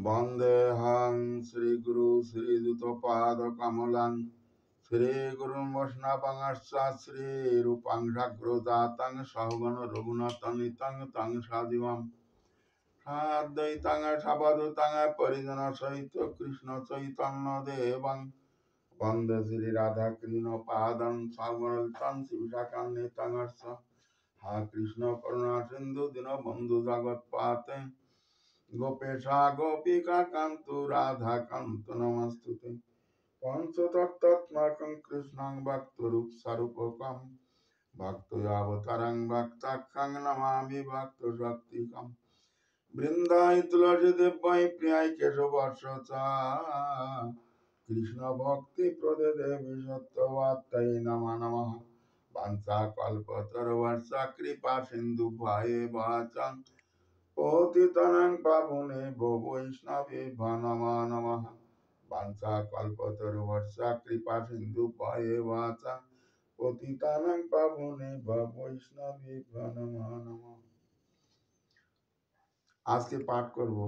वन्देऽहं श्रीगुरु श्रीयुतपादकमलं श्रीगुरुं वैष्णवंश्च श्रीरूपं साग्रजातं सगण रघुनाथान्वितं तं सजीवं साद्वैतं सावधूतं परिजनसहित कृष्ण चैतन्यदेवं वन्दे श्रीराधाकृष्णपादं सगणयुतं शिवशाखान्वितं हा कृष्ण करुणा सिन्धु दीनबन्धु जगत्पते गोपेशा गोपिका कान्तु राधा कान्तु नमस्तुते पंचतत्त्वात्मकं कृष्णं भक्तरूपस्वरूपकं भक्तयावतारं भक्ताख्यं नमामि भक्तशक्तिकं बृन्दाय तुलसीदेवाय प्रियाय केशवस्य कृष्ण भक्ति प्रदे देवी सत्यवात्तये नमः नमः वाञ्छाकल्पतरुश्च कृपा सिन्धुभ्येव च पतितानां पावनेभ्यो वैष्णवेभ्यो नमो नमः वाञ्छाकल्पतरुश्च कृपा सिन्धुभ्येव च पतितानां पावनेभ्यो वैष्णवेभ्यो नमो नमः। আজকে পাঠ করব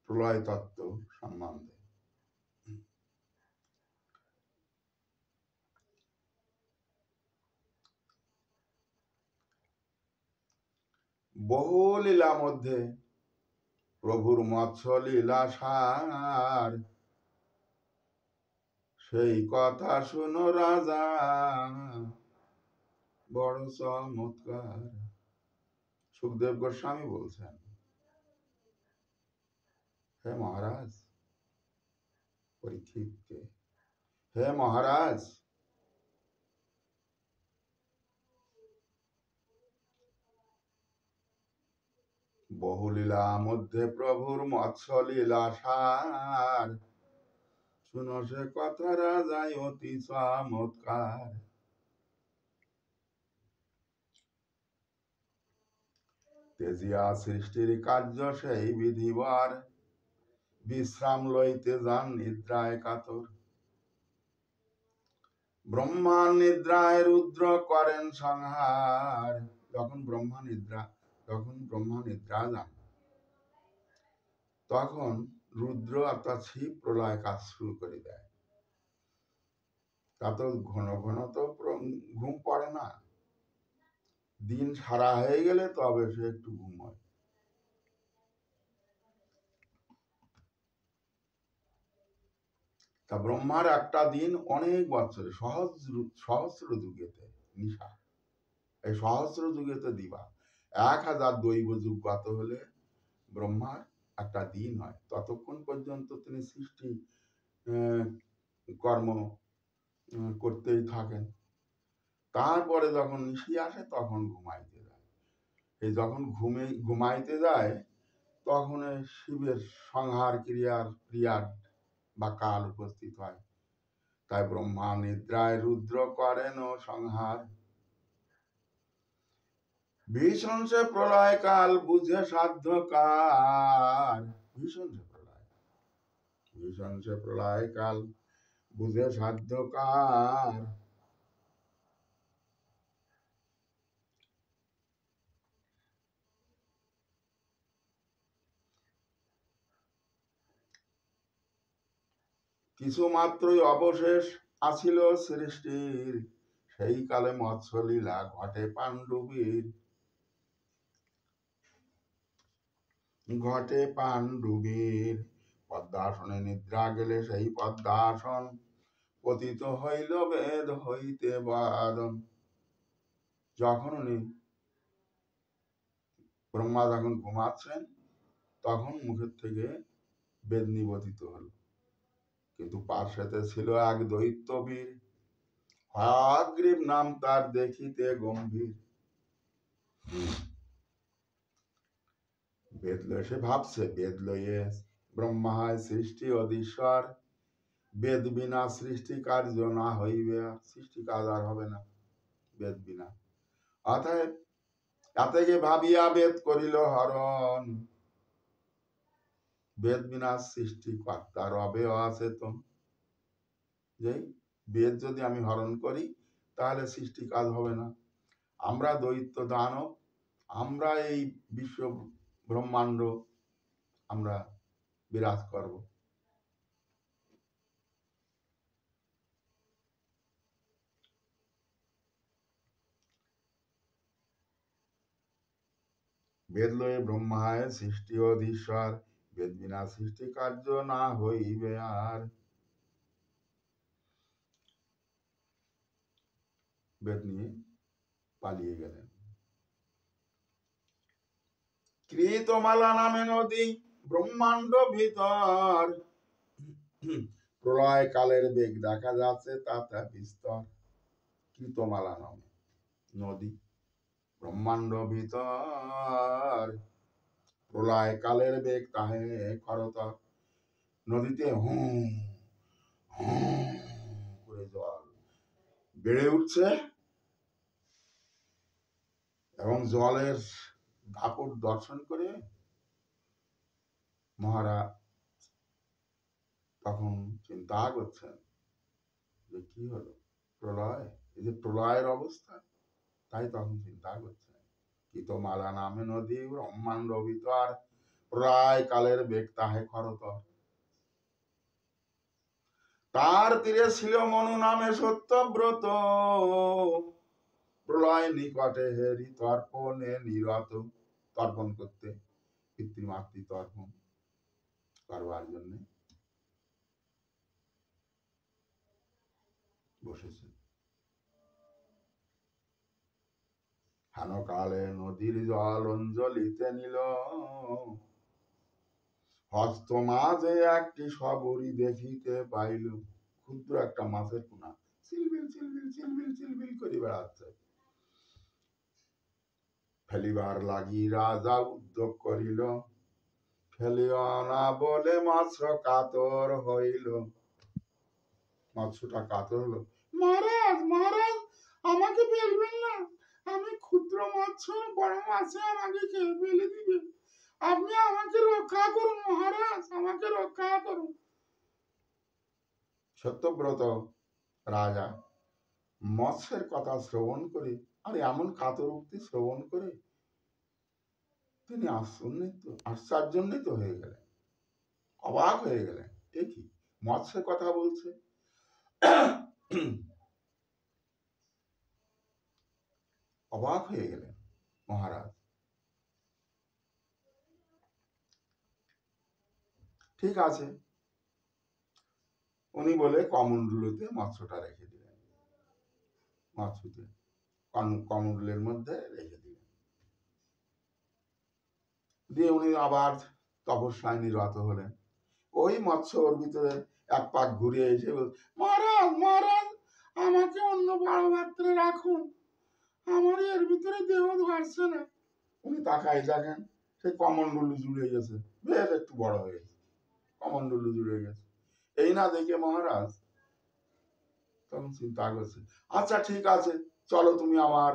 প্রলয় তত্ত্ব সম্বন্ধে। বহু লীলা মধ্যে প্রভুর মৎস্য লীলা সার, সেই কথা শুনো রাজা বড় চমৎকার। সুখদেব গোস্বামী বলছেন, হে মহারাজ পরীক্ষিতকে, হে মহারাজ বহুলীলা মধ্যে প্রভুর মৎস্য লীলা সার, শুনো সে কথা রাজাই অতি চমৎকার। তেজিয়া সৃষ্টির কার্য সেই বিধিবার, বিশ্রাম লইতে যান নিদ্রায় কাতর। ব্রহ্মা নিদ্রায় রুদ্র করেন সংহার, যখন ব্রহ্মা নিদ্রা যান তখন রুদ্র অর্থাৎ শিব প্রলয় কাজ শুরু করে দেয়। তা তো ঘন ঘন তো ঘুম পড়ে না, দিন সারা হয়ে গেলে তবে সে একটু ঘুমোয়। তা ব্রহ্মার একটা দিন অনেক বছরে সহস্র যুগেতে নিশা, এই সহস্র যুগেতে দিবা। 1000 দৈব যুগ গত হলে ব্রহ্মার একটা দিন হয়। ততক্ষণ পর্যন্ত তিনি সৃষ্টি কর্ম করতেই থাকেন। তারপরে যখন নিশি আসে তখন ঘুমাইতে যায়। এই যখন ঘুমাইতে যায় তখন শিবের সংহার ক্রিয়ার বা কাল উপস্থিত হয়। তাই ব্রহ্মা নিদ্রায় রুদ্র করেন সংহার, ভীষণ সে প্রলয় কাল বুঝে সাধ্য কার। ভীষণ সে প্রলয় কাল বুঝে সাধ্য কার। কিছু মাত্রই অবশেষ আছিল সৃষ্টির, সেই কালে মৎস্য লীলা ঘটে পাণ্ডুবীর। পদ্মাসনে নিদ্রা গেলে সেই পদ্মাসন, পতিত হইল বেদ হইতে বাদন। যখন উনি ব্রহ্মা যখন ঘুমাচ্ছেন তখন মুখের থেকে বেদ নিবদিত হল। কিন্তু পার্শ্বতে ছিল এক দৈত্যবীর, হয়গ্রীব নাম তার দেখিতে গম্ভীর। বেদ লয়ে সে ভাবছে, বেদ লইয়ে ব্রহ্মা হয় সৃষ্টি অধীশ্বর, বেদ বিনা সৃষ্টি কার্য না হইবে, সৃষ্টি কাজ আর হবে না বেদ বিনা। অতএব তাতে ভাবিয়া বেদ করিল হরণ, বেদ বিনা সৃষ্টি কর্তার রবে অচেতন। যে বেদ যদি আমি হরণ করি তাহলে সৃষ্টি কাজ হবে না। আমরা দৈত্য দানব, আমরা এই বিশ্ব ব্রহ্মাণ্ড আমরা বিরাজ করব। বেদ লয়ে ব্রহ্মায় সৃষ্টি অধীশ্বর, বেদ বিনা সৃষ্টি কার্য না হইবে আর। বেদ নিয়ে পালিয়ে গেলেন। কৃতমালা নামে নদী ব্রহ্মাণ্ড ভিতর, প্রলয় কালের বেগ দেখা যাচ্ছে তাতে বিস্তর। কৃতমালা নামে নদী ব্রহ্মাণ্ড ভিতর, প্রলয় কালের বেগ তাহে খরতর। নদীতে হুম হুম করে জল বেড়ে উঠছে এবং জলের দাপট দর্শন করে মহারাজ তখন চিন্তা করছেন যে কি হলো, প্রলয়, এই যে প্রলয়ের অবস্থা, তাই তখন চিন্তা করছেন। কৃতমালা নামে নদী ব্রহ্মাণ্ড ভিতর, প্রলয় কালের বেগ তাহে খরতর। তার তীরে ছিল মনু নামে সত্যব্রত, প্রলয় নিকটে হেরি তর্পণে নিরত। তর্পণ করতে, পিতৃমাতৃ তর্পণ করবার জন্য বসেছে। হেনকালে নদীর জল অঞ্জলিতে নিল, হস্ত মাঝে একটি সবরি দেখিতে পাইল। ক্ষুদ্র একটা মাছের পোনা চিলবিল চিলবিল চিলবিল চিলবিল করে বেড়াচ্ছে। ফেলিবার লাগি রাজা উদ্যোগ করিল, ফেলিও না বলে মৎস্য কাতর হইল। মৎস্যটা কাতর হলো, মহারাজ মহারাজ আমাকে ফেলবেন না, আমি ক্ষুদ্র মৎস্য, বড় মাছে আমাকে খেয়ে ফেলে দিবে, আপনি আমাকে রক্ষা করুন মহারাজ, আমাকে রক্ষা করুন। সত্যব্রত রাজা মৎস্যের কথা শ্রবণ করে, আর এমন কাতর উক্তি শ্রবণ করে তিনি আশ্চর্যান্বিত হয়ে গেলেন, অবাক হয়ে গেলেন। এ কি, মৎস্যের কথা বলছে? অবাক হয়ে গেলেন মহারাজ। ঠিক আছে, উনি বলে কমণ্ডলুতে মৎস্যটা রেখে দিলেন, মৎস্যতে কমণ্ডলের মধ্যে রেখে দিলেন। দিয়ে উনি আবার তপস্যায় নিরত হলেন। ওই মৎস্য ওর ভিতরে এক পাক ঘুরে এসে মহারাজ মহারাজ আমাকে অন্য বড় পাত্রে রাখুন, আমার এর ভিতরে দেহ ধরছে না। উনি তাকাই দেখেন সেই কমণ্ডলু জুড়ে গেছে, বেশ একটু বড় হয়ে গেছে, কমণ্ডলু জুড়ে গেছে। এই না দেখে মহারাজ তখন চিন্তা করছে, আচ্ছা ঠিক আছে, চলো তুমি আমার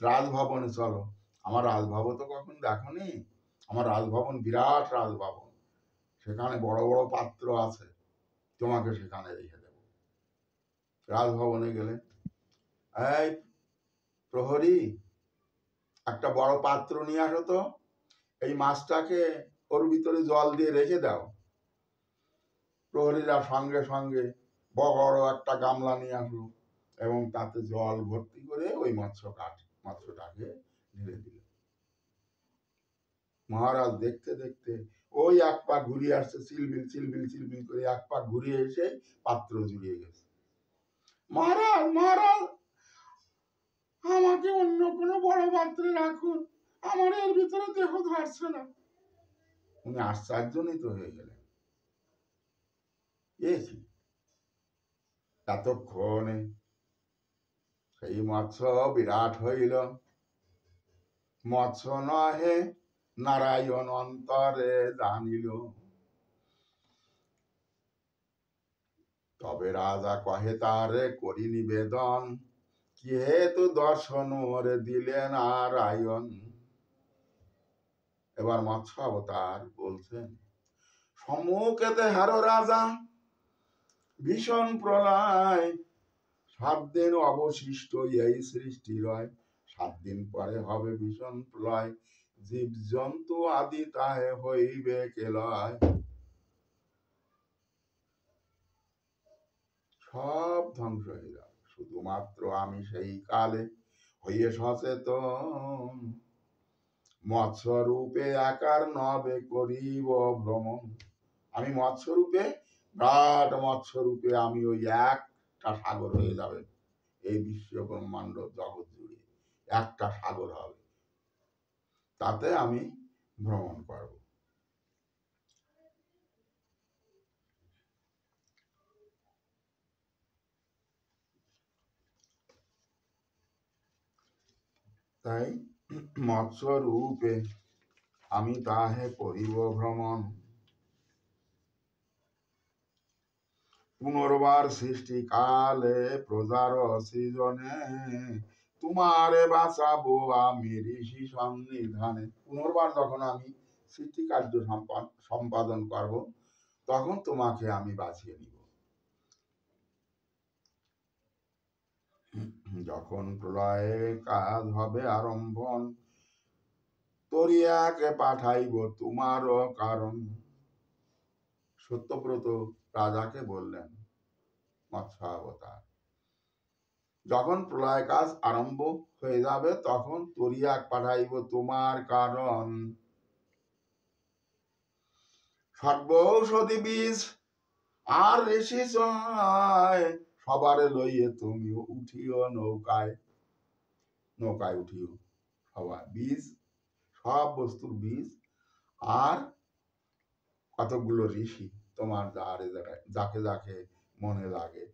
রাজভবনে চলো। আমার রাজভবন তো কখন দেখনি, আমার রাজভবন বিরাট রাজভবন, সেখানে বড় বড় পাত্র আছে, তোমাকে সেখানে রেখে দেব। রাজভবনে গেলে, এই প্রহরী, একটা বড় পাত্র নিয়ে আসো তো, এই মাছটাকে ওর ভিতরে জল দিয়ে রেখে দাও। প্রহরীরা সঙ্গে সঙ্গে বড় একটা গামলা নিয়ে আসলো এবং তাতে জল ভর্তি করে ওই মৎস্যটাকে ঢেলে দিল। মহারাজ দেখতে দেখতে ওই এক পা ঘুরিয়ে আসছে, চিলবিল চিলবিল চিলবিল করে এক পা ঘুরিয়ে এসে পাত্র জুড়িয়ে গেছে। মহারাজ মহারাজ আমাকে অন্য কোনো বড় পাত্রে রাখুন, আমার এর ভিতরে দেহ ধরছে না। উনি আশ্চর্যান্বিত হয়ে গেলেন, এতক্ষণে সেই মৎস্য বিরাট হইল, মৎস্য নহে নারায়ণ অন্তরে জানিল। তবে রাজা কহে তারে করি নিবেদন, কি হেতু দর্শন ওরে দিলেন নারায়ণ। এবার মৎস্য অবতার বলছেন, সম্মুখেতে হারো রাজা ভীষণ প্রলয়, 7 দিন অবশিষ্ট এই সৃষ্টি রয়, 7 দিন পরে হবে ভীষণ প্রলয়। জীব জন্তু আদি তাহে হইবে কেলয়। সব ধ্বংস হয়ে যাবে, শুধুমাত্র আমি সেই কালে হইয়ে সচেতন, মৎস্যরূপে আকার নবে করিব ভ্রমণ। আমি মৎস্যরূপে, বিরাট মৎস্যরূপে আমি ওই একটা সাগর হয়ে যাবে, এই বিশ্ব ব্রহ্মাণ্ড জগৎ জুড়ে একটা সাগর হবে, তাতে আমি ভ্রমণ করব। তাই মৎস্যরূপে আমি তাহে করিব ভ্রমণ, পুনর্বার সৃষ্টি কালে প্রজার সৃজনে, তোমারে বাঁচাবো আমি ঋষি সন্নিধানে। পুনর্বার যখন আমি সৃষ্টি কার্য সম্পাদন করব, তখন তোমাকে আমি বাঁচিয়ে নিব। যখন প্রলয়ে কাজ হবে আরম্ভন, তরিয়াকে পাঠাইব তোমার কারণ। সত্যব্রত রাজাকে বললেন মৎস্যাবতার, যখন প্রলয় কাজ আরম্ভ হয়ে যাবে তখন তরিয়াক পাঠাইব তোমার কারণ। সর্বৌষধি বীজ আর ঋষি জয়, সবারে লইয়ে তুমি উঠিও নৌকায়। নৌকায় উঠিও সবাই, বীজ, সব বস্তুর বীজ আর কতগুলো ঋষি, তোমার যাকে যাকে মনে লাগে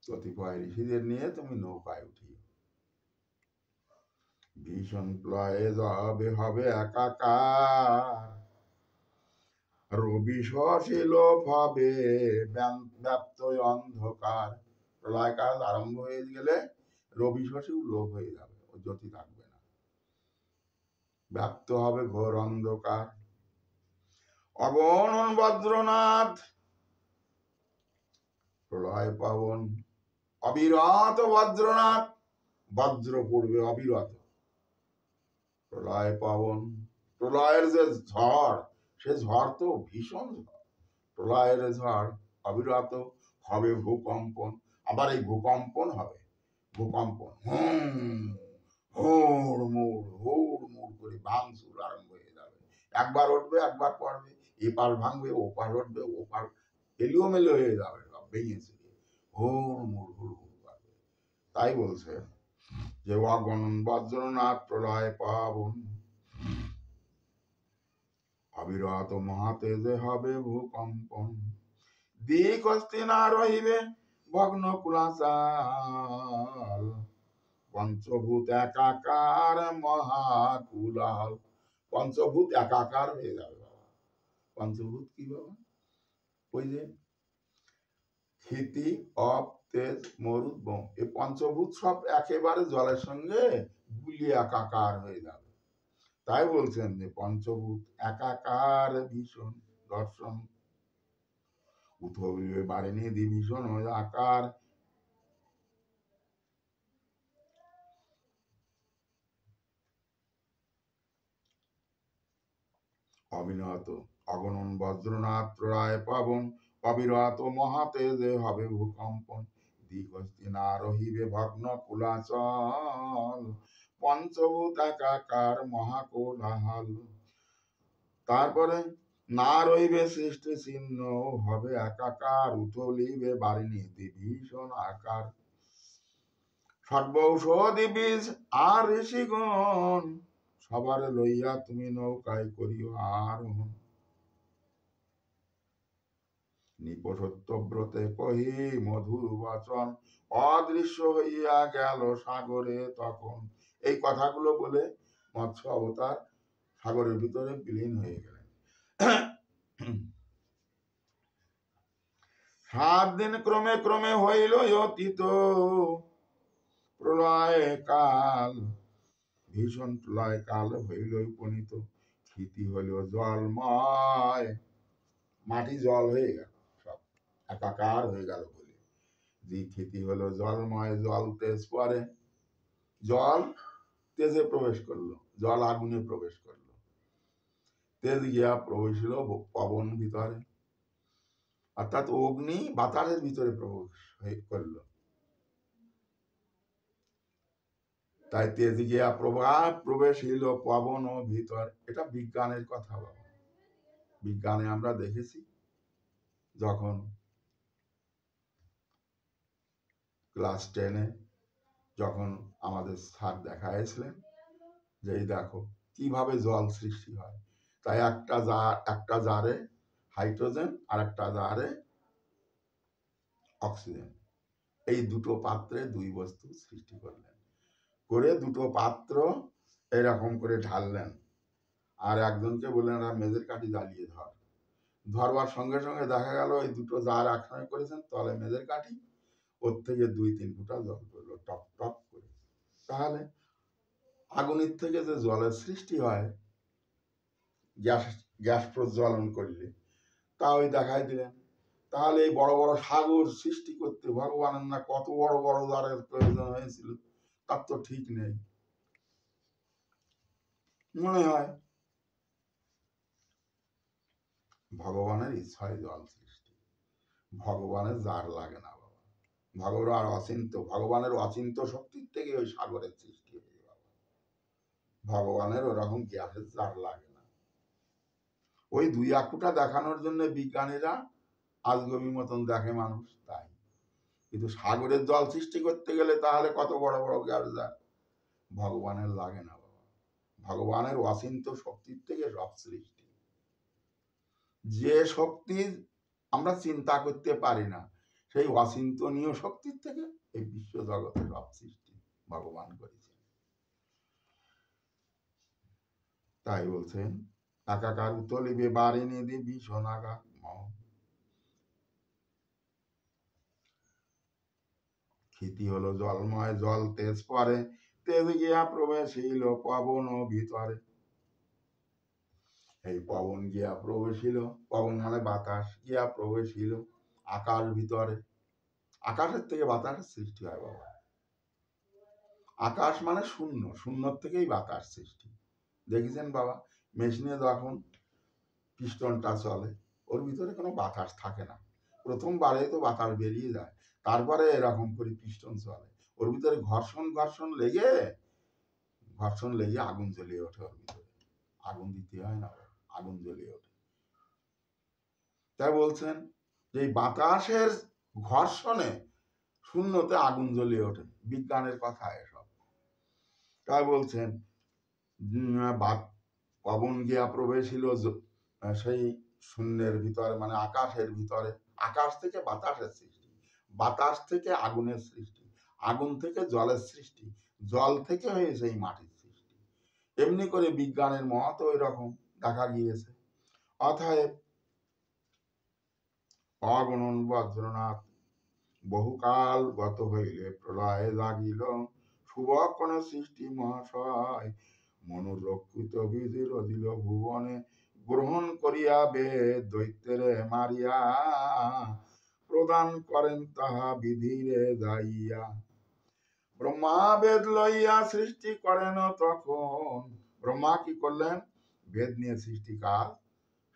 কতিপয় ঋষিদের নিয়ে তুমি নৌকায় উঠিও। ভীষণ প্রলয়ে যাবে হবে একাকার, রবি শশী লোভ হবে ব্যাপ্ত অন্ধকার। প্রলয় কাল আরম্ভ হয়ে গেলে রবি শশীও লোভ হয়ে যাবে, ও জ্যোতি থাকবে না, ব্যাপ্ত হবে ঘোর অন্ধকার। অগণন বজ্রনাথ প্রলয় পাবন, অবিরত বজ্রনাথ, বজ্র পড়বে অবিরত। প্রলয় পাবন, প্রলয়ের যে ঝড়, সে ঝড় তো ভীষণ ঝড়, প্রলয়ের ঝড় অবিরত হবে ভূকম্পন। আবার এই ভূকম্পন হবে, ভূকম্পন হুড় মুড় করে ভাঙচুর আরম্ভ হয়ে যাবে। একবার উঠবে একবার পড়বে, এপার ভাঙবে ওপার উঠবে, ওপার এলোমেলো হয়ে যাবে, সব ভেঙে চুরে হুড় মুড় করবে। তাই বলছে যে অগণন বজ্রনাথ প্রলয় পাবন, অবিরত মহাতেজে হবে ভূকম্পন। দিক হস্তে না রহিবে ভগ্ন কুলাচাল, পঞ্চভূত একাকার মহাকুলাল। পঞ্চভূত একাকার হয়ে যাবে বাবা। পঞ্চভূত কি বাবা? ওই যে ক্ষিতি, অপ, তেজ, মরুদ, বোম, এই পঞ্চভূত সব একেবারে জলের সঙ্গে গুলিয়ে একাকার হয়ে যাবে। তাই বলছেন যে পঞ্চভূত একাকার ভীষণ দর্শন, উথলিবে বাড়েনি ভীষণ আকার। অবিনত অগণন বজ্রনাথ প্রলয় পাবন, অবিরত মহাতেজে হবে ভূকম্পন। দিগস্তি না রহিবে ভগ্ন কুলাচল, পঞ্চভূত একাকার মহাকোলাহল। তারপরে না রইবে সৃষ্টি চিহ্ন, হবে একাকার, উথলিবে বারিণীতে ভীষণ আকার। সর্বৌষধি বীজ আর ঋষিগণ, সবার লইয়া তুমি নৌকায় করিও আরোহণ। নিপসত্যব্রতে কহি মধুর বচন, অদৃশ্য হইয়া গেল সাগরে তখন। এই কথাগুলো বলে মৎস্য অবতার সাগরের ভিতরে বিলীন হয়ে গেলেন। 7 দিন ক্রমে ক্রমে হইল অতীত, প্রলয় কাল, ভীষণ প্রলয় কাল হইল উপনীত। ক্ষিতি হইল জলময়, মাটি জল হয়ে গেল, সব একাকার হয়ে গেল বলে। যে ক্ষিতি হলো জলময়, জল তেজ পরে, জল তেজে প্রবেশ করলো, জল আগুনে প্রবেশ করলো, তেজ গিয়া প্রবেশ হলো পবন ভিতরে, অর্থাৎ অগ্নি বাতাসের ভিতরে প্রবেশ করলো। তাই তেজ গিয়া প্রবেশ হইল পবন ও ভিতর। এটা বিজ্ঞানের কথা বাবা। বিজ্ঞানে আমরা দেখেছি, যখন ক্লাস 10-এ যখন আমাদের স্যার দেখাইছিলেন যে এই দেখো কিভাবে জল সৃষ্টি হয়। তাই একটা জারে হাইড্রোজেন আর একটা জারে অক্সিজেন, এই দুটো পাত্রে দুই বস্তু সৃষ্টি করলেন, করে দুটো পাত্র এরকম করে ঢাললেন, আর একজনকে বললেন মেজের কাঠি জ্বালিয়ে ধরবার সঙ্গে সঙ্গে দেখা গেল এই দুটো জার একসঙ্গে করেছেন, তলে মেজের কাঠি, ওর থেকে 2-3 ফুটা জল পড়লো টপ টপ করে। তাহলে আগুনের থেকে যে জলের সৃষ্টি হয় গ্যাস প্রজ্বলন করলে, তা ওই দেখাই দিলেন। তাহলে এই বড় বড় সাগর সৃষ্টি করতে ভগবানের না কত বড় বড় জারের প্রয়োজন হয়েছিল তার তো ঠিক নেই। মনে হয় ভগবানের ইচ্ছায় জল সৃষ্টি, ভগবানের জার লাগে না বাবা। ভগবানের অচিন্ত শক্তির থেকে ওই সাগরের সৃষ্টি হয়েছে বাবা। ভগবানের ওরকম গ্যাসের জার লাগে না। ওই 2-1 ফুটা দেখানোর জন্য বিজ্ঞানীরা আজগবি মতন দেখে মানুষ, তাই। কিন্তু সাগরের জল সৃষ্টি করতে গেলে তাহলে কত বড় বড় গ্যাস জার, ভগবানের লাগে না বাবা। ভগবানের অচিন্ত শক্তির থেকে সব সৃষ্টি। যে শক্তি আমরা চিন্তা করতে পারি না, সেই অচিন্তনীয় শক্তির থেকে এই বিশ্ব জগতের সব সৃষ্টি ভগবান করেছেন। তাই বলছেন একাকার উতলিবে বারিণী দেবী সোনাগা ক্ষিতি হলো জলময়, জল তেজ পরে, তেজ গিয়া প্রবেশিল পবন ভিতরে। এই পবন গিয়া প্রবেশিল, পবন মানে বাতাস, গিয়া প্রবেশিল আকাশ ভিতরে। আকাশের থেকে বাতাসের সৃষ্টি হয় বাবা। আকাশ মানে শূন্য, শূন্যর থেকেই বাতাস সৃষ্টি। দেখেছেন বাবা, মেশিনে যখন পিস্টনটা চলে ওর ভিতরে কোনো বাতাস থাকে না, প্রথমবারে তো বাতাস বেরিয়ে যায়, তারপরে এরকম করে পিস্টন চলে, ওর ভিতরে ঘর্ষণ লেগে আগুন জ্বলে ওঠে। ওর ভিতরে আগুন দিতে হয় না, আগুন জ্বলে ওঠে। তাই বলছেন যে বাতাসের ঘর্ষণে শূন্যতে আগুন জ্বলে ওঠে, বিজ্ঞানের কথা এসব। তাই বলছেন পবন গিয়া প্রবেশিল সেই শূন্যের ভিতরে, মানে আকাশের ভিতরে। আকাশ থেকে বাতাসের সৃষ্টি, বাতাস থেকে আগুনের সৃষ্টি, আগুন থেকে জলের সৃষ্টি, জল থেকে হয়েছে এই মাটির সৃষ্টি। এমনি করে বিজ্ঞানের মত ওই রকম দেখা গিয়েছে। অতএব অগণন বজ্রনাথ বহুকাল গত হইলে প্রলয়ে জাগিল, শুভক্ষণ সৃষ্টি মহাশয় মনুরক্ষিত বিধির দিল ভুবনে, গ্রহণ করিয়া বেদ দৈত্যেরে মারিয়া, প্রদান করেন তাহা বিধিরে যাইয়া। ব্রহ্মা বেদ লইয়া সৃষ্টি করেন তখন। ব্রহ্মা কি করলেন? বেদ নিয়ে সৃষ্টি কাজ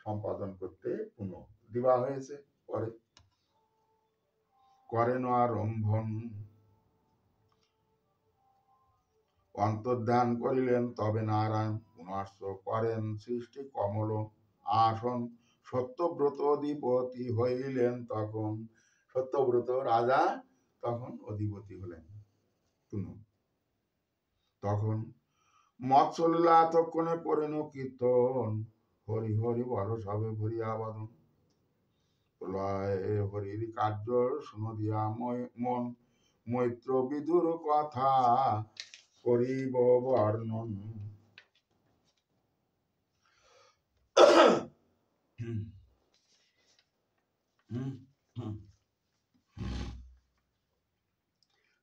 সম্পাদন করতে পুনঃ দেওয়া হয়েছে। পরে করেন আরম্ভন, অন্তর্ধান করিলেন তবে নারায়ণ, পুনশ্চ করেন সৃষ্টি কমল আসন। সত্যব্রত অধিপতি হইলেন তখন। সত্যব্রত রাজা তখন অধিপতি হলেন। তখন মৎস্যলীলা তক্ষণে করেন কীর্তন, হরি হরি বল সবে ভরিয়া বাদন। প্রলয় হরির কার্য শুনো দিয়া মন, মৈত্র বিদুর কথা করিব বর্ণন।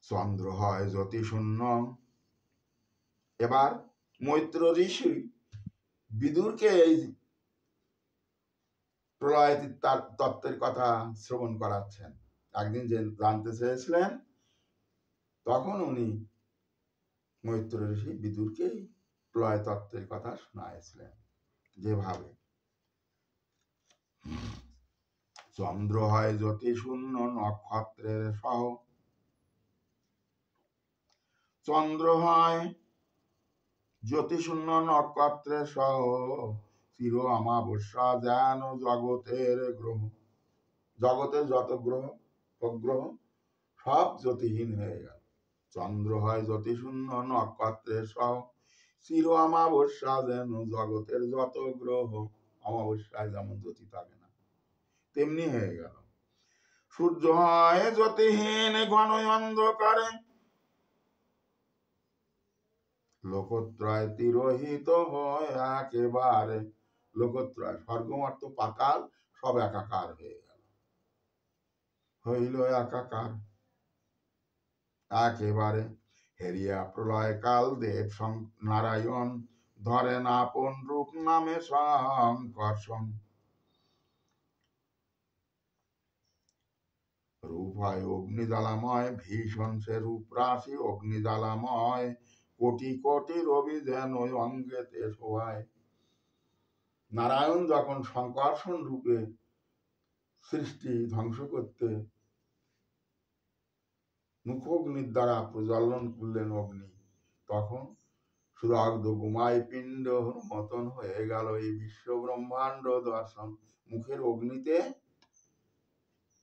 চন্দ্র হয় জ্যোতি শূন্য। এবার মৈত্র ঋষি বিদুরকে এই প্রলয় তত্ত্বের কথা শ্রবণ করাচ্ছেন। একদিন যে জানতে চেয়েছিলেন, তখন উনি মৈত্র ঋষি বিদুরকেই প্রলয় তত্ত্বের কথা শোনাইছিলেন, যেভাবে চন্দ্র হয় জ্যোতি শূন্য নক্ষত্রের সহ, চন্দ্র হয় জ্যোতিশূন্য নক্ষত্রের সহ, চির অমাবস্যা যেন জগতের গ্রহ, জগতের যত গ্রহ উপগ্রহ সব জ্যোতিহীন হয়ে গেল। চন্দ্র হয় জ্যোতিশূন্য নক্ষত্রের সহ, চির অমাবস্যা যেন জগতের যত গ্রহ, অমাবস্যায় যেমন জ্যোতি থাকে না তেমনি হয়ে গেল। সূর্য হয় জ্যোতিহীন ঘন অন্ধকারে, লোকত্রয় তিরোহিত হয় একেবারে, লোকত্রয় স্বর্গমর্ত পাতাল সব একাকার হয়ে গেল, হইল একাকার একেবারে। হেরিয়া প্রলয় কাল দেব নারায়ণ, ধরেন আপন রূপ নামে সংকর্ষণ, রূপ হয় অগ্নিজ্বালাময় ভীষণ সে রূপ রাশি অগ্নিজ্বালাময়, কোটি কোটি রবি যেন অঙ্গেতে শোভায়। নারায়ণ যখন সংকর্ষণ রূপে সৃষ্টি ধ্বংস করতে মুখগ্নির দ্বারা প্রজ্বলন করলেন অগ্নি, তখন সুদগ্ধ গুমাই পিণ্ড মতন হয়ে গেল এই বিশ্ব ব্রহ্মাণ্ড দর্শন। মুখের অগ্নিতে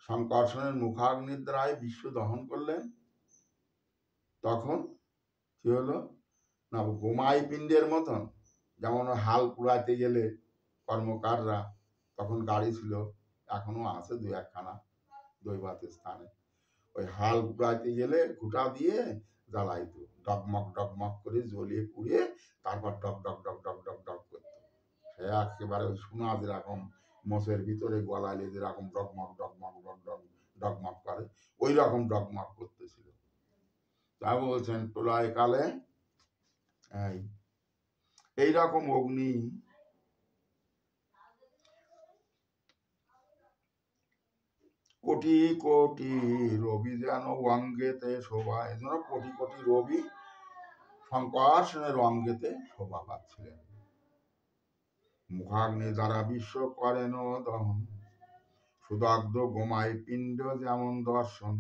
সংকর্ষণের মুখাগ্নির দ্বারাই বিশ্ব দহন করলেন, তখন কি হলো না গোমাই পিণ্ডের মতন, যেমন হাল পুরাতে গেলে কর্মকাররা, তখন গাড়ি ছিল, এখনো আছে দু একখানা দৈবাতের স্থানে, ওই হাল পুরাতে গেলে ঘুটা দিয়ে জ্বালাইতো, ডগমগ ডগমগ করে জ্বলিয়ে পুড়িয়ে তারপর dog dog dog dog dog dog করতো। সে একেবারে ওই সোনা যেরকম মোষের ভিতরে গলালে যেরকম ডগমগ ডগমগ ডগ ডগ ডগমগ করে, ওই রকম ডগমগ করতেছিল। তা বলছেন প্রলয় কালে এইরকম অগ্নি কোটি কোটি রবি যেন অঙ্গেতে শোভা, এজন্য কোটি কোটি রবি সংকর্ষণের অঙ্গেতে শোভা পাচ্ছিলেন। মুখাগ্নি দ্বারা বিশ্ব করেন দহন, সুদগ্ধ গোমাই পিণ্ড যেমন দর্শন,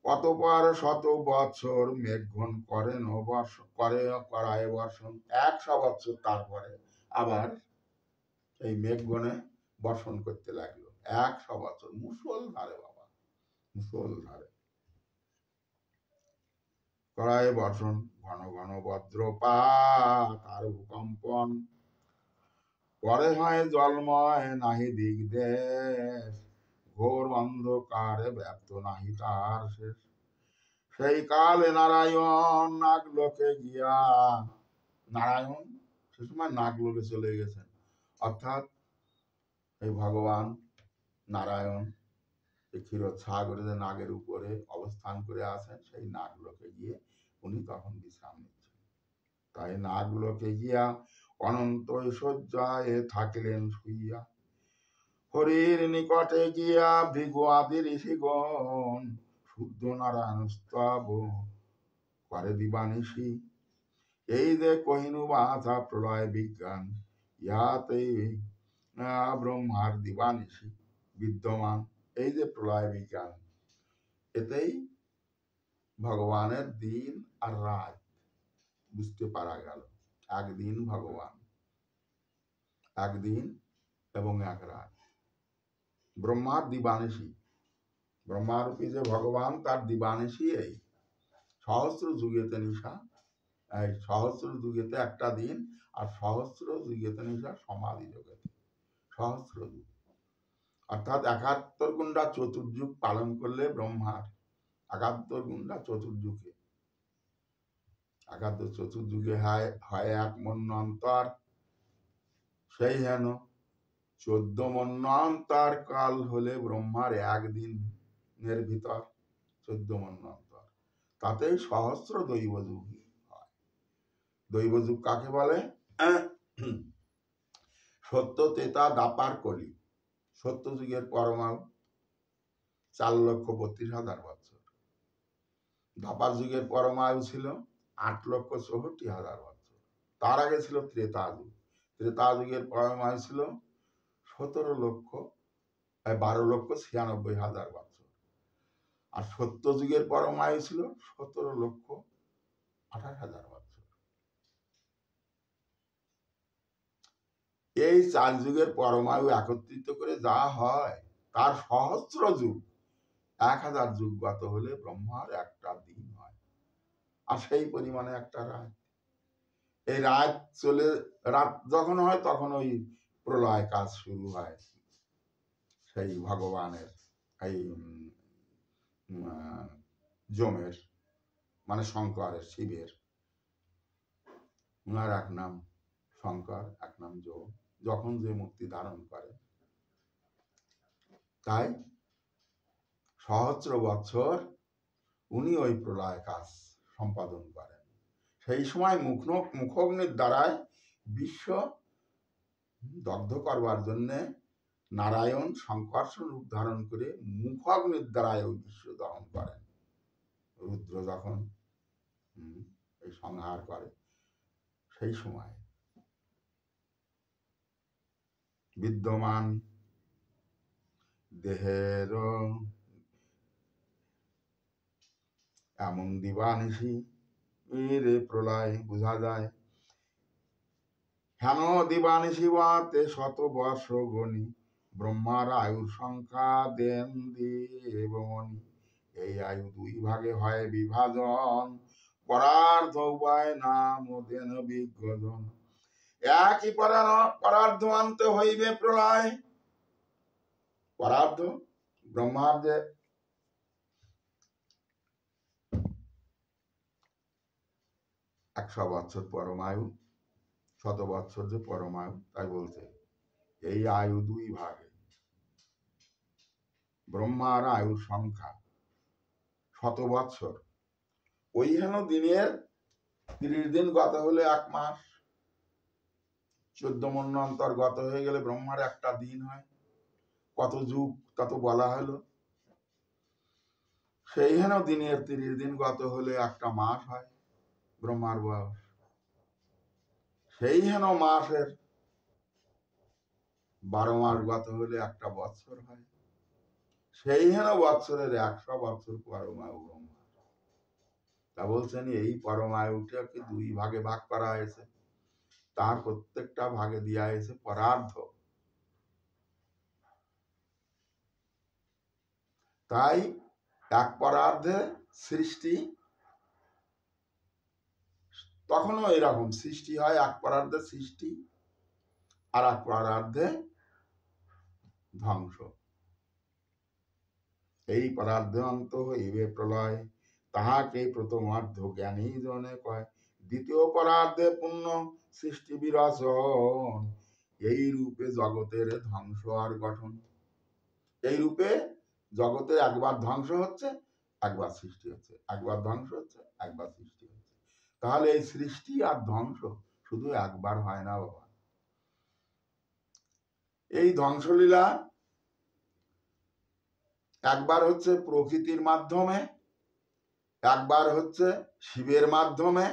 অতপর শত বৎসর মেঘঘন করেন করায় বর্ষণ, 100 বৎসর তারপরে আবার এই মেঘঘনে বর্ষণ করতে লাগলো। 100 বছর মুষলধারে, বাবা মুষলধারে করায় বর্ষণ, ঘন ঘন বজ্রপাত আর ভূকম্পন, পরে হয় জলময় নাহি দিক দেশ, ঘোর অন্ধকারে ব্যপ্ত নাহি তার শেষ। সেই কালে নারায়ণ নাগলোকে গিয়া, নারায়ণ সে সময় নাগলোকে চলে গেছেন, অর্থাৎ এই ভগবান নারায়ণ ক্ষীরসাগরে নাগের উপরে অবস্থান করে আছেন, সেই নাগলোকে গিয়ে উনি তখন বিশ্রাম নিচ্ছেন। তাই নাগলোকে গিয়া অনন্ত শয্যায় থাকিলেন শুইয়া, হরির নিকটে গিয়া ভৃগু আদি ঋষিগণ, শুদ্ধ নারায়ণ স্তব করে দিবানিশি। এই যে কহিনু বাধা প্রলয় বিজ্ঞান, ইহাতে ব্রহ্মার দিবানিশি বিদ্যমান। এই যে প্রলয় বিজ্ঞান, এতেই ভগবানের দিন আর রাত বুঝতে পারা গেল। একদিন ভগবান, একদিন এবং এক রাত, ব্রহ্মার দিবানিশি, ব্রহ্মারূপী যে ভগবান তার দিবানিশি এই সহস্র যুগেতে নিশা, এই সহস্র যুগেতে একটা দিন, আর সহস্র যুগেতে নিশা সমাধি জগতে সহস্র যুগ, অর্থাৎ 71 গুণা চতুর্যুগ পালন করলে ব্রহ্মার 71 গুণা চতুর্যুগে, 71 চতুর্যুগে হয় এক মন্বন্তর, সেই হেন 14 মন্বন্তর কাল হলে ব্রহ্মার একদিনের ভিতর 14 মন্বন্তর, তাতেই সহস্র দৈবযুগ হয়। দৈবযুগ কাকে বলে? সত্য তেতা দাপার কলি, সত্য যুগের পরমায়ু 4,32,000 বছর, দাপার যুগের পরমায়ু ছিল 8,64,000 বছর। তার আগে ছিল ত্রেতা যুগ। ত্রেতা যুগের পরমায়ু ছিল 12,96,000 বছর। আর সত্য যুগের পরমায়ু ছিল 17,28,000 বছর। এই 4 যুগের পরমায়ু একত্রিত করে যা হয় তার সহস্র যুগ, 1000 যুগগত হলে ব্রহ্মার একটা দিন হয়। আর সেই পরিমাণে একটা রাত। এই রাত যখন হয় তখন ওই প্রলয় কাজ শুরু হয়। সেই ভগবানের এই যমের মানে শঙ্করের, শিবের, উনার এক নাম শঙ্কর, এক নাম যম, যখন যে মূর্তি ধারণ করে। তাই সহস্র বছর উনি ওই প্রলয় কাজ সম্পাদন করেন। সেই সময় মুখগ্নির দ্বারায় বিশ্ব দগ্ধ করবার জন্য নারায়ণ সংকর্ষণ রূপ ধারণ করে মুখগ্নির দ্বারায় ওই বিশ্ব দহন করেন। রুদ্র যখন এই সংহার করে সেই সময় বিদ্যমান দেহের এমন দিবানিশি এর প্রলয় বোঝা যায়। হেন দিবানিশি বাতে 100 বর্ষ গণি, ব্রহ্মার আয়ুর সংখ্যা দেন দেবমণি। এই আয়ু 2 ভাগে হয় বিভাজন, পরার্ধ উভয় নাম দেন বিজ্ঞজন। একই পরার্ধ আনতে হইবে প্রলয়। পরার্ধ ব্রহ্মার যে 100 বছর পরমায়ু, 100 বছর যে পরমায়ু, তাই বলছে এই আয়ু 2 ভাগে। ব্রহ্মার আয়ুর সংখ্যা 100 বছর। ওই হেন দিনের 30 দিন গত হলে 1 মাস, 14 মন্বন্তর গত হয়ে গেলে ব্রহ্মার একটা দিন হয়। কত যুগ তত বলা হলো। সেই হেন দিনের 30 দিন গত হলে একটা মাস হয় ব্রহ্মার বয়স। সেই হেন মাসের 12 মাস গত হলে একটা বছর হয়। সেই হেন বছরের 100 বছর পরমায়ু ব্রহ্মা। তা বলছেন এই পরমায়ুটাকে 2 ভাগে ভাগ করা হয়েছে। তার প্রত্যেকটা ভাগে দেওয়া হয়েছে পরার্ধ। তাই এক পরার্ধে সৃষ্টি, তখনও এরকম সৃষ্টি হয়। এক পরার্ধে সৃষ্টি আর এক পরার্ধে ধ্বংস। এই পরার্ধে অন্ত হইবে প্রলয়, তাহাকে প্রথমার্ধ জ্ঞানী জনে কয়। দ্বিতীয় পরার্ধে পূর্ণ সৃষ্টি বিরচন, এই রূপে জগতের ধ্বংস আর গঠন। এই রূপে জগতের একবার ধ্বংস হচ্ছে, একবার সৃষ্টি হচ্ছে, একবার ধ্বংস হচ্ছে, একবার সৃষ্টি হচ্ছে। তাহলে এই সৃষ্টি আর ধ্বংস শুধু একবার হয় না বাবা। এই ধ্বংসলীলা একবার হচ্ছে প্রকৃতির মাধ্যমে, একবার হচ্ছে শিবের মাধ্যমে,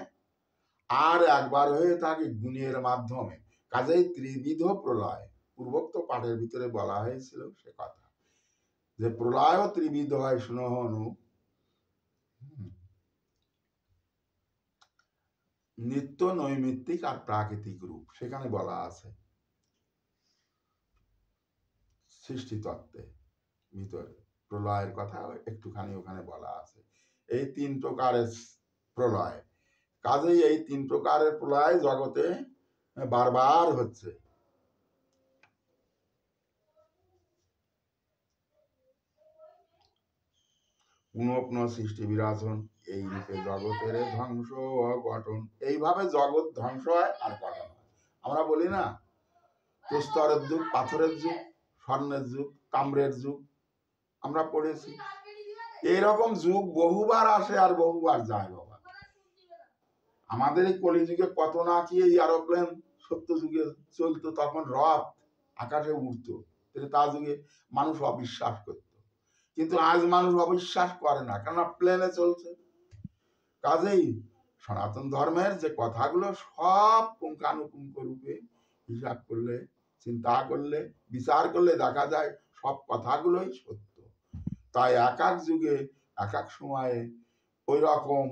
আর একবার হয়ে থাকে গুণের মাধ্যমে। কাজেই ত্রিবিধ প্রলয়। পূর্বোক্ত পাঠের ভিতরে বলা হয়েছিল সে কথা, যে প্রলয় ত্রিবিধ হয়। শুনহনু নিত্য, নৈমিত্তিক আর প্রাকৃতিক রূপ সেখানে বলা আছে সৃষ্টি তত্ত্বে ভিতরে। প্রলয়ের কথা একটুখানি ওখানে বলা আছে। এই 3 প্রকারের প্রলয়। কাজেই এই 3 প্রকারের প্রলয় জগতে বারবার হচ্ছে। পুনঃ পুনঃ সৃষ্টি বিরাজন, এই রূপে জগতের ধ্বংস ও গঠন। এইভাবে জগৎ ধ্বংস হয় আর গঠন হয়। আমরা বলি না প্রস্তরের যুগ, পাথরের যুগ, স্বর্ণের যুগ, তাম্রের যুগ, আমরা পড়েছি। এইরকম যুগ বহুবার আসে আর বহুবার যায় বাবা। আমাদের এই কলিযুগে কত না কি এই এরোপ্লেন সত্য যুগে চলতো, তখন রথ আকাশে উঠতো, তা যুগে মানুষ অবিশ্বাস করত। কিন্তু আজ মানুষ অবিশ্বাস করে না, কেননা প্লেনে চলছে। কাজেই সনাতন ধর্মের যে কথাগুলো সব পুঙ্খানুপুঙ্খ রূপে হিসাব করলে, চিন্তা করলে, বিচার করলে দেখা যায় সব কথাগুলোই সত্য। তাই এক এক যুগে এক এক সময়ে ওই রকম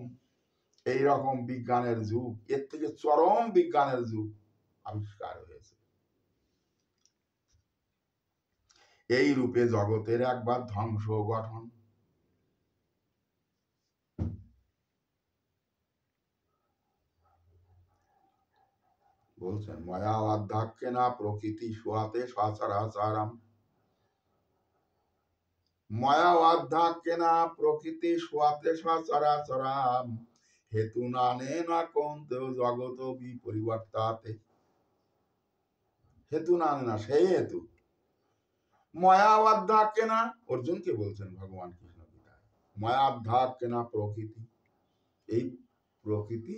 এইরকম বিজ্ঞানের যুগ, এর থেকে চরম বিজ্ঞানের যুগ আবিষ্কার হয়েছে। এই রূপে জগতের একবার ধ্বংস গঠন। বলছেন মায়া অধ্যাক্যে না প্রকৃতি সোয়াতে সচরাচরম। মায়া অধ্যাক্যে না প্রকৃতি সোয়াতে সচরাচরম হেতু নানে না কৌন্তেয় জগত বিপরিবর্তাতে। হেতু নানে না, সেই হেতু। মায়া অধ্যাক্যে না, অর্জুনকে বলছেন ভগবান কৃষ্ণ গীতায়, মায়া অধ্যাক্যে না প্রকৃতি, এই প্রকৃতি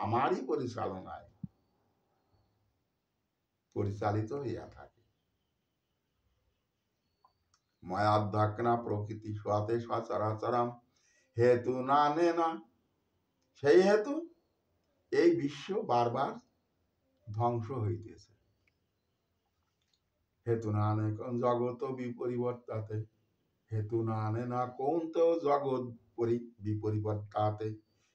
আমারই পরিচালনায় পরিচালিত হইয়া থাকে। মায়াধ্যাত্মা প্রকৃতি সোয়াতে সচরাচরম হেতু নানে না, সেই হেতু এই বিশ্ব বারবার ধ্বংস হইতেছে। হেতু নানে জগৎ বিপরিবর্তাতে, হেতু নানে না কৌন্তেয় জগৎ বিপরিবর্তাতে,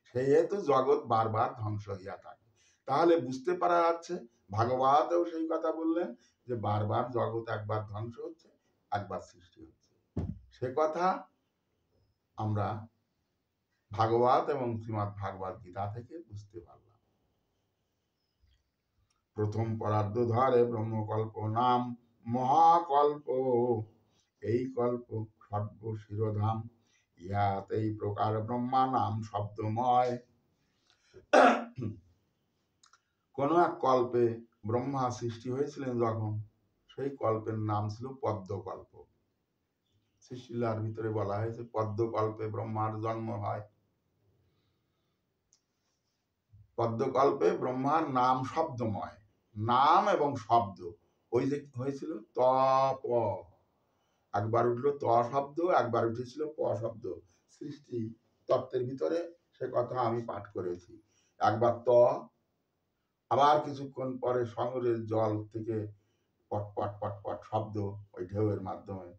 সেই হেতু জগৎ বারবার ধ্বংস হইয়া থাকে। তাহলে বুঝতে পারা যাচ্ছে, ভাগবতেও সেই কথা বললেন যে বারবার জগৎ একবার ধ্বংস হচ্ছে, একবার সৃষ্টি হচ্ছে। সে কথা আমরা ভাগবত এবং শ্রীমদ্ ভাগবত গীতা থেকে বুঝতে পারলাম। প্রথম পরার্ধ ধরে ব্রহ্মকল্প নাম মহাকল্প, এই কল্প সর্ব শিরোধাম, ইহাত এই প্রকার ব্রহ্মা নাম শব্দময়। কোন এক কল্পে ব্রহ্মা সৃষ্টি হয়েছিলেন যখন, সেই কল্পের নাম ছিল পদ্মকল্প। শিলার ভিতরে বলা হয়েছে পদ্মকল্পে ব্রহ্মার জন্ম হয়। পদ্মকল্পে ব্রহ্মার নাম শব্দময়, নাম এবং শব্দ। ওই যে হয়েছিল তপ, একবার উঠলো ত শব্দ, একবার উঠেছিল প শব্দ, সৃষ্টি তত্ত্বের ভিতরে সে কথা আমি পাঠ করেছি। একবার ত, আবার কিছুক্ষণ পরে সাগরের জল থেকে পট পট পট পট শব্দ, ওই ঢেউয়ের মাধ্যমে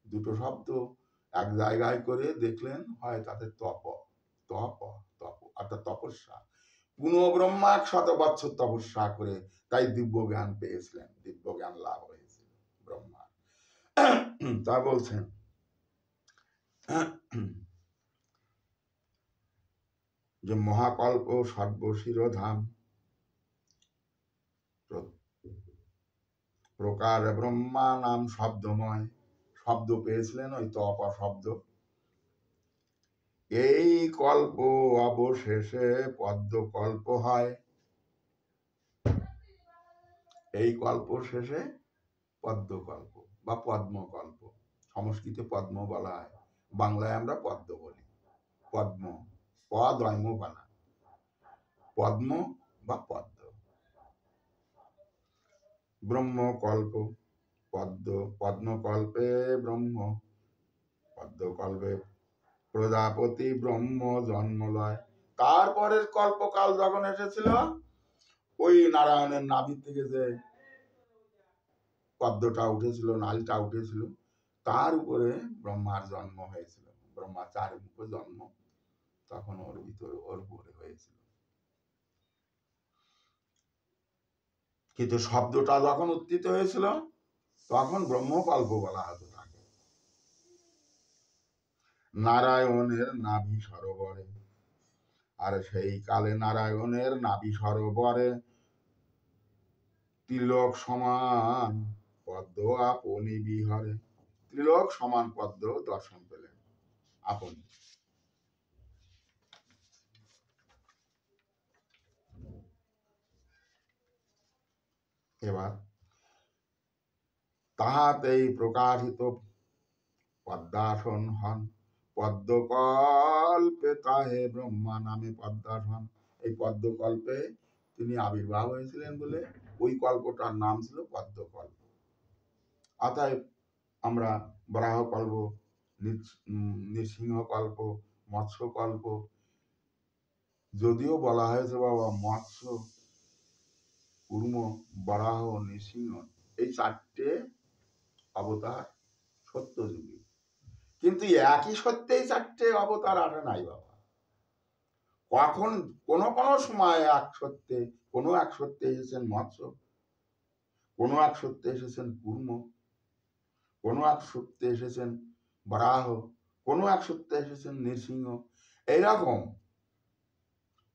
দুটো শব্দ এক জায়গায় করে দেখলেন, হয় তাতে তপ, তপ তপ অর্থাৎ তপস্যা। পুনঃ ব্রহ্মা 100 বছর তপস্যা করে তাই দিব্য জ্ঞান পেয়েছিলেন, দিব্য জ্ঞান লাভ হয়েছিল ব্রহ্মা। তা বলছেন যে মহাকল্প সর্বশিরোধাম, প্রকার ব্রহ্মা নাম শব্দময়, শব্দ পেয়েছিলেন ওই তপ শব্দ। এই কল্প অবশেষে পদ্মকল্প হয়, এই কল্প শেষে পদ্মকল্প বা পদ্মকল্প, সংস্কৃতে পদ্ম বলা হয়, বাংলায় আমরা পদ্ম বলি। পদ্ম, পদ্ম বানা, পদ্ম বা পদ্ম। ব্রহ্মকল্প, পদ্ম পদ্মকল্পে ব্রহ্ম, পদ্মকল্পে প্রজাপতি ব্রহ্ম জন্মলয়। তারপরের কল্পকাল যখন এসেছিল, ওই নারায়ণের নাভি থেকে যে পদ্মটা উঠেছিল, নালটা উঠেছিল, তার উপরে ব্রহ্মার জন্ম হয়েছিল। ব্রহ্মা 4 মুখ জন্ম তখন ওর ভিতরে ওর উপরে হয়েছিল। কিন্তু শব্দটা যখন উত্থিত হয়েছিল তখন ব্রহ্মকল্প বলা হতো তাকে। নারায়ণের নাভি সরোবরে, আর সেই কালে নারায়ণের নাভি সরোবরে তিলক সমান পদ্ম আপনি বিহরে, তিলক সমান পদ্ম দর্শন পেলেন আপনি। এবার তাহাতেই প্রকাশিত পদ্মাসন হন, পদ্মকল্পে তাহে ব্রহ্মা নামে পদ্মাসন। এই পদ্মকল্পে তিনি আবির্ভাব হয়েছিলেন বলে ওই কল্পটার নাম ছিল পদ্মকল্প। অতএব আমরা বরাহকল্প, নৃসিংহকল্প, মৎস্যকল্প, যদিও বলা হয়েছে বাবা মৎস্য, কুর্ম, বরাহ, নৃসিংহ এই চারটে অবতার সত্য যুগে, কিন্তু একই সত্যেই চারটে অবতার আসে নাই বাবা। কখন কোন কোন সময় এক সত্যে, কোনো এক সত্যে এসেছেন মৎস্য, কোনো এক সত্যে এসেছেন কুর্ম, কোনো এক সত্যে এসেছেন বরাহ, কোনো এক সত্যে এসেছেন নৃসিংহ। এইরকম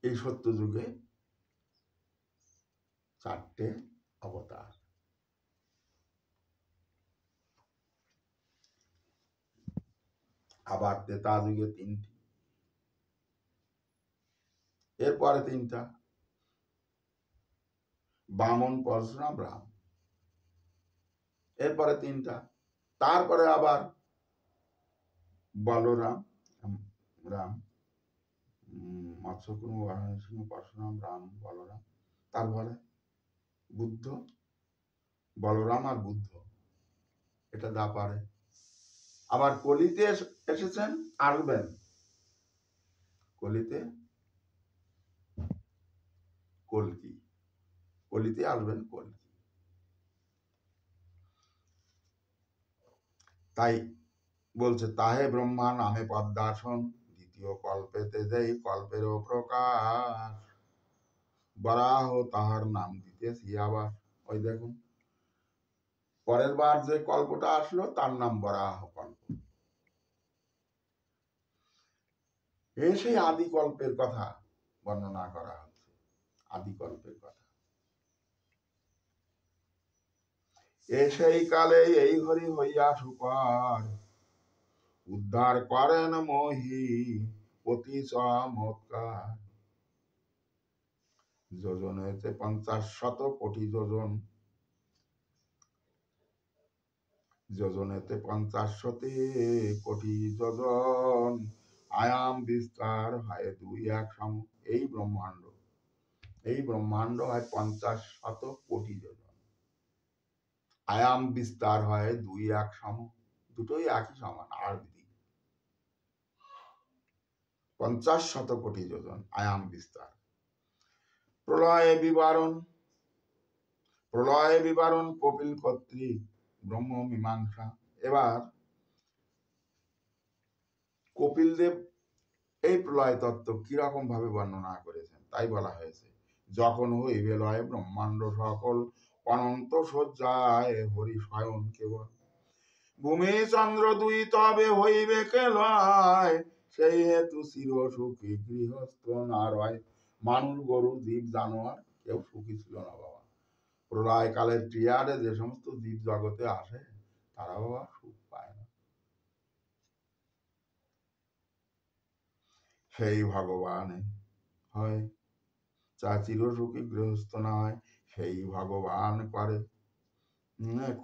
এই সত্য যুগে চারটে অবতার। আবার ত্রেতা যুগে তিনটি, এরপরে তিনটা, বামন, পরশুরাম, রাম, এরপরে তিনটা, তারপরে আবার বলরাম, রাম, মৎস্য, কুর্ম, বরাহ, নৃসিংহ, পরশুরাম, রাম, বলরাম, তারপরে বুদ্ধ, বলরাম আর বুদ্ধ, এটা দাপারে। আবার কলিতে এসেছেন, আসবেন কলিতে, কলকি, কলিতে আসবেন কলকি। তাই বলছে তাহে ব্রহ্মা নামে পদ্মাসন, দ্বিতীয় কল্পেতে যেই কল্পেরও প্রকাশ, বরাহ তাহার নাম দিতেছি আবার। ওই দেখুন পরের বার যে কল্পটা আসলো তার নাম বরাহ কল্প। এই সেই আদি কল্পের কথা বর্ণনা করা হচ্ছে, আদি কল্পের কথা। সেই কালে এই হরি হইয়া সুপার, উদ্ধার করেন মহি অতি চমৎকার। যোজনেতে ৫০ কোটি যোজন, যোজনেতে ৫০ কোটি যোজন, আয়াম বিস্তার হয় ২-১ সম। এই ব্রহ্মাণ্ড, এই ব্রহ্মাণ্ড হয় ৫০ কোটি যোজন, আয়াম বিস্তার হয় ২-১ সম, দুটোই একই সমান। আর ৫০ কোটি যোজন আয়াম বিস্তার। প্রলয় বিবরণ, প্রলয় বিবরণ কপিল কর্তৃক ব্রহ্ম মীমাংসা। এবার কপিল দেব এই প্রলয় তত্ত্ব কিরকম ভাবে বর্ণনা করেছেন তাই বলা হয়েছে। যখন হইবে লয় ব্রহ্মাণ্ড সকল, অনন্ত সজ্জায় হরি স্বয়ং কেবল, ভূমি চন্দ্র দুই তবে হইবে কে লয়, সেই হেতু চির সুখী গৃহস্থ না রয়। মানুষ, গরু, জীব, জানোয়ার কেউ সুখী ছিল না বাবা। প্রলয় কালের ট্রিয়াডে যে সমস্ত জীব জগতে আসে তারা বাবা সুখ পায় না। সেই ভগবান হয়, যা চির সুখী গৃহস্থ না হয় সেই ভগবান করে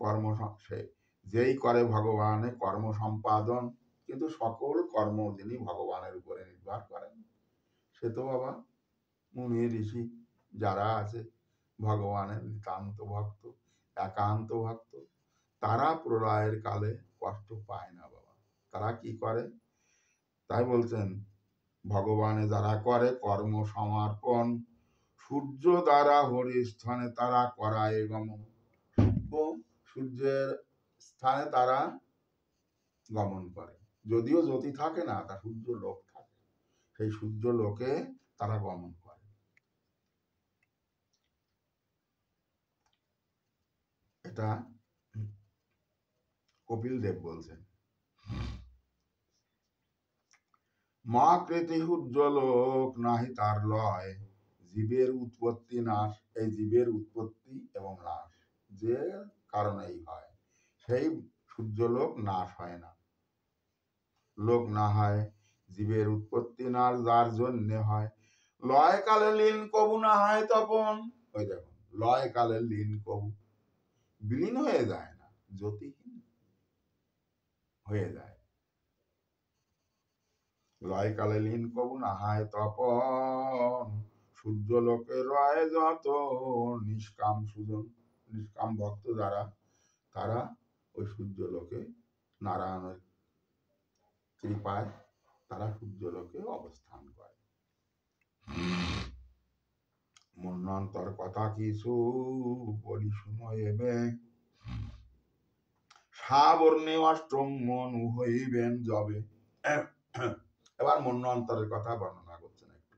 কর্ম, যেই করে ভগবানে কর্ম সম্পাদন। কিন্তু সকল কর্ম যিনি ভগবানের উপরে নির্ভর করেন, সে তো বাবা মুনি ঋষি যারা আছে ভগবানের নিতান্ত ভক্ত, একান্ত ভক্ত, তারা প্রলয়ের কালে কষ্ট পায় না বাবা। তারা কি করে? তাই বলছেন ভগবানে যারা করে কর্ম সমর্পণ, সূর্য দ্বারা হরি স্থানে তারা করায় গমন। সূর্যের স্থানে তারা গমন করে, যদিও জ্যোতি থাকে না, তা সূর্য লোক থাকে, সেই সূর্য লোকে তারা গমন করে। এটা কপিল দেব বলছেন। মা কৃতি সূর্যলোক নাহি তার লয়, জীবের উৎপত্তি নাশ। এই জীবের উৎপত্তি এবং নাশ যে কারণেই হয়, সেই সূর্যলোক নাশ হয় না, লোক না হয়। জীবের উৎপত্তি নাশ যার জন্য হয়, লয় কালে লীন কবু না হয় তপন। ওই দেখুন লয় কালে লীন কবু, বিলীন হয়ে যায় না, জ্যোতিহীন হয়ে যায়। লয় কালে লীন কবু না হয় তপন, সূর্য লোকে রয় যত নিষ্কাম সুজন। নিষ্কাম ভক্ত যারা, তারা ওই সূর্য লোকে নারায়ণের কৃপায় তারা সূর্য লোকে অবস্থান করে। মন্বন্তর কথা কিছু বলি শুনো এবে, সাবর্ণে অষ্টম মনু হইবেন যবে। এবার মন্বন্তরের কথা বর্ণনা করছেন একটু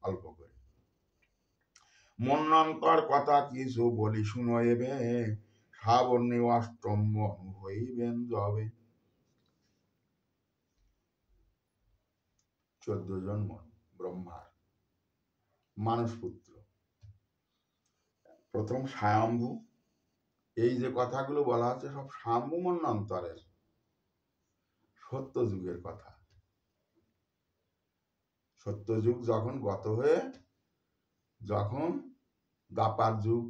অল্প করে। মন্বন্তর কথা কিছু বলি শুনো এবে, সাবর্ণে অষ্টম মনু হইবেন যবে। 14 জন মনু ব্রহ্মার মানুষ পুত্র। প্রথম স্বয়ম্ভু। এই যে কথাগুলো বলা হচ্ছে সব স্বয়ম্ভু মন্বন্তরের সত্য যুগের কথা। সত্য যুগ যখন গত হয়ে যখন দ্বাপার যুগ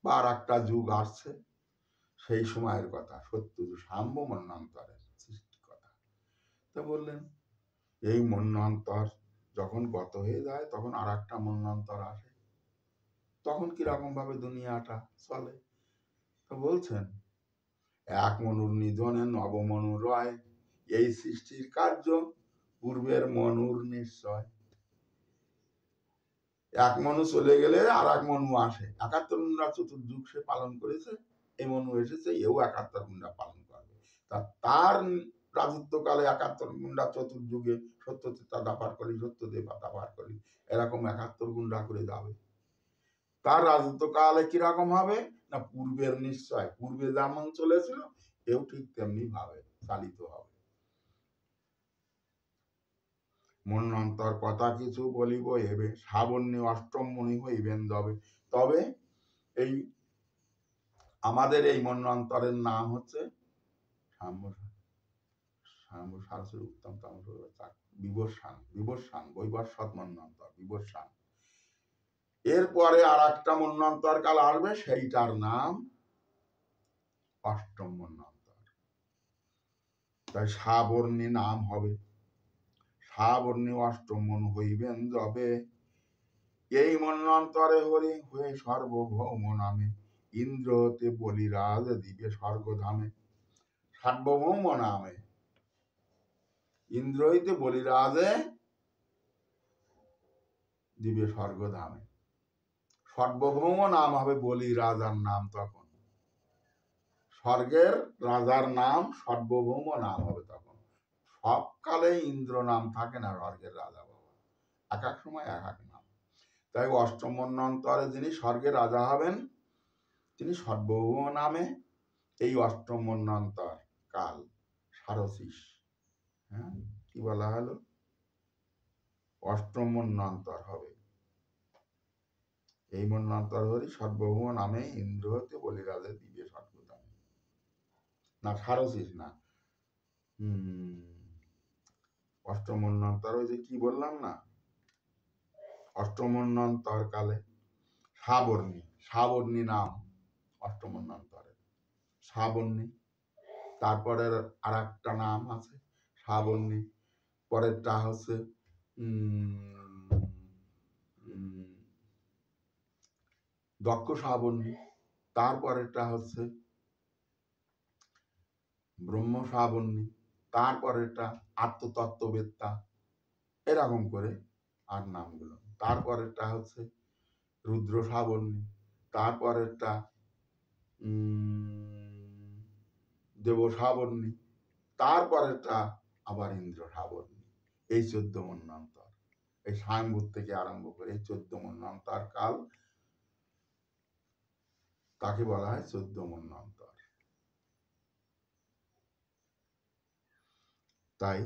বা আর একটা যুগ আসছে, সেই সময়ের কথা। সত্য যুগ স্বয়ম্ভু মন্বন্তরের সৃষ্টির কথা। তো বললেন এই মন্বন্তর যখন গত হয়ে যায় তখন আর একটা মন্বন্তর আসে, তখন কিরকম ভাবে দুনিয়াটা চলে। তো বলছেন এক মনুর নিধনে নবমনু রয়, এই সৃষ্টির কার্য পূর্বের মনুর নিশ্চয়। এক মনু চলে গেলে আর এক মনু আসে। 71 গুণা চতুর্যুগ সে পালন করেছে, এই মনু এসেছে, এও 71 গুণা পালন করবে। তার রাজত্বকালে 71 গুণা চতুর্যুগে সত্যতা দাপার করি, সত্যদেবা দাপার করি, এরকম 71 গুণা করে যাবে। তার রাজত্বকালে কিরকম হবে না পূর্বের নিশ্চয়, পূর্বে যেমন চলেছিল এও ঠিক তেমনি ভাবে চালিত হবে। মন্বন্তর কথা কিছু বলিব এবে, সাবর্ণে অষ্টম মনি হইবেন যবে। তবে এই আমাদের এই মন্বন্তরের নাম হচ্ছে উত্তম বিবস্বান বৈবস্বত মন্বন্তর, বিবস্বান। এরপরে আর একটা মন্বন্তর কাল আসবে, সেইটার নাম অষ্টম মন্বন্তর। তাই সাবর্ণে নাম হবে, সাবর্ণে অষ্টম মনু হইবেন যবে। এই মন্বন্তরে হরি হয়ে সর্বভৌম নামে, ইন্দ্র হতে বলিরাজ দিবে স্বর্গধামে। সার্বভৌম নামে ইন্দ্র হইতে বলিরাজে দিবে স্বর্গধামে। সর্বভৌম নাম হবে বলি রাজার নাম। তখন স্বর্গের রাজার নাম সর্বভৌম নাম হবে। তখন সবকালে ইন্দ্র নাম থাকে না স্বর্গের রাজা বাবা, এক এক সময় এক এক নাম। তাই অষ্টম মন্বন্তরে যিনি স্বর্গের রাজা হবেন তিনি সর্বভৌম নামে। এই অষ্টম মন্বন্তর কাল সারসিস, হ্যাঁ কি বলা হলো, অষ্টম মন্বন্তর হবে। এই মন্বন্তর হরি সর্বভৌম নামে, ইন্দ্র হতে বলিরাজে দিবে স্বর্গধামে। না সারসিস না, অষ্টম মন্বন্তর ওই যে কি বললাম না, অষ্টম মন্বন্তর কালে সাবর্ণী, সাবর্ণী নাম অষ্টম মন্বন্তরে সাবর্ণী। তারপরে আর একটা নাম আছে সাবর্ণী, পরেরটা হচ্ছে দক্ষ সাবর্ণী, তারপরেরটা হচ্ছে ব্রহ্ম সাবর্ণী, তারপরেরটা আত্মতত্ত্ববেত্তা, এরকম করে আর নামগুলো। তারপরেরটা হচ্ছে রুদ্র সাবর্ণী, তারপরেরটা দেব সাবর্ণী, তারপরেরটা আবার ইন্দ্র সাবর্ণী। এই 14 মন্বন্তর, এই স্বয়ম্ভূ থেকে আরম্ভ করে এই 14 মন্বন্তর কাল, তাকে বলা হয় 14 মন্বন্তর। তাই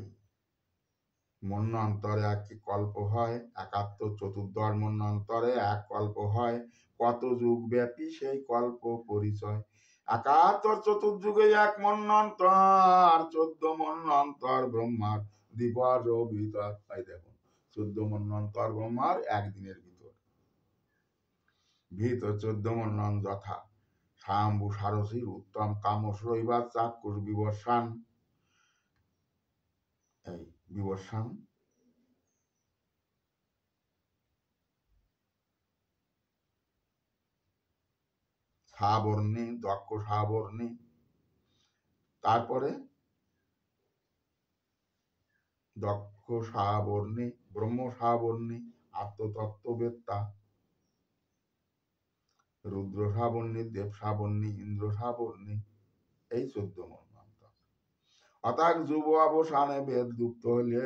মন্বন্তরে এক কল্প হয়, 71 চতুর্দশ মন্বন্তরে এক কল্প হয়, কত যুগ ব্যাপী সেই কল্প পরিচয়। 71 চতুর্যুগে এক মন্বন্তর, 14 মন্বন্তর ব্রহ্মার দিবস ও ভিতর। তাই দেখুন 14 মন্বন্তর ব্রহ্মার একদিনের ভিতর। 14 মন্বন্তর যথা স্বয়ম্ভু সারসির উত্তম তামস রবিবার চাক্ষুষ বিবস্বান। এই বিবস্বান সাবর্ণী, দক্ষ সাবর্ণী, তারপরে দক্ষ সাবর্ণী, ব্রহ্ম সাবর্ণী, আত্মতত্ত্ববেত্তা, রুদ্র শ্রাবণী, দেব শ্রাবণী, ইন্দ্র শ্রাবণী, এই 14 মন্বন্তর। অর্থাৎ যুব অবসানে বেদ লুপ্ত হলে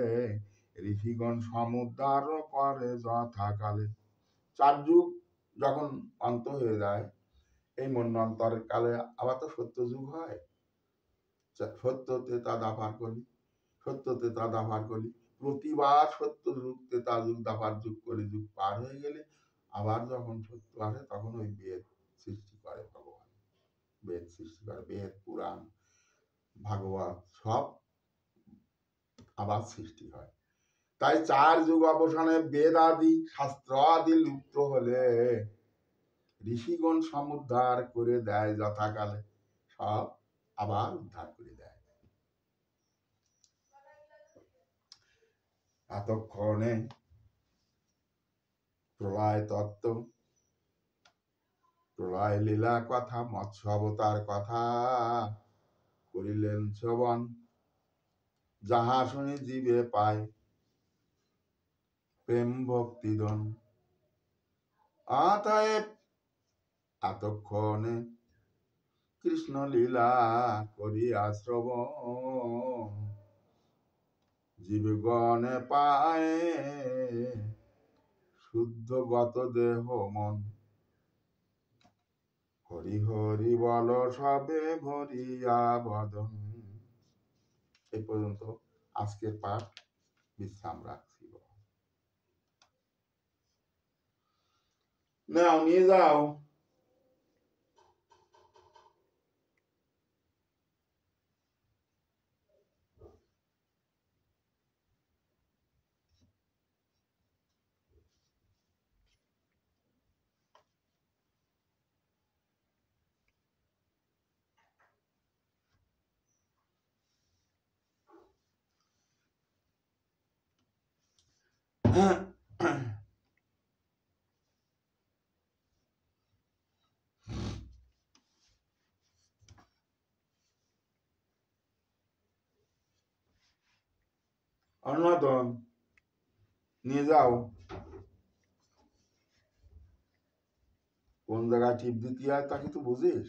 ঋষিগণ সমুদ্ধার করে যথাকালে। 4 যুগ যখন অন্ত হয়ে যায়, এই মন্বন্তরের কালে আবার তো সত্য যুগ হয়। সত্য ত্রেতা দ্বাপার কলি, সত্য ত্রেতা দ্বাপার কলি, প্রতিবার সত্য যুগ, ত্রেতা যুগ, দ্বাপার যুগ, কলি যুগ পার হয়ে গেলে আবার যখন সত্য আসে তখন ওই বেদ সৃষ্টি করে ভগবান। বেদ সৃষ্টি করে, বেদ, পুরাণ, ভাগবত সব আবার সৃষ্টি হয়। তাই 4 যুগ অবসানে বেদ আদি শাস্ত্র আদি লুপ্ত হলে ঋষিগণ সমুদ্ধার করে দেয় যথাকালে, সব আবার উদ্ধার করে দেয়। এতক্ষণে প্রলয় তত্ত্ব, প্রলয় লীলা কথা, মৎস্য অবতার কথা করিলেন শ্রবণ, যাহা শুনি জীবে পায় প্রেম ভক্তিদন। অতএব এতক্ষণে কৃষ্ণ লীলা করিয়া শ্রবণ, জীবগণে পায় শুদ্ধ গত দেহ মন। হরি হরি বল সবে ভরিয়া বদন। এই পর্যন্ত আজকের পাঠ, বিশ্রাম রাখছি। নাও নিয়ে যাও। অন্যতম নিয়ে যাও। কোন জায়গায় টিপ দিতে হয় তা কি তুই বুঝিস?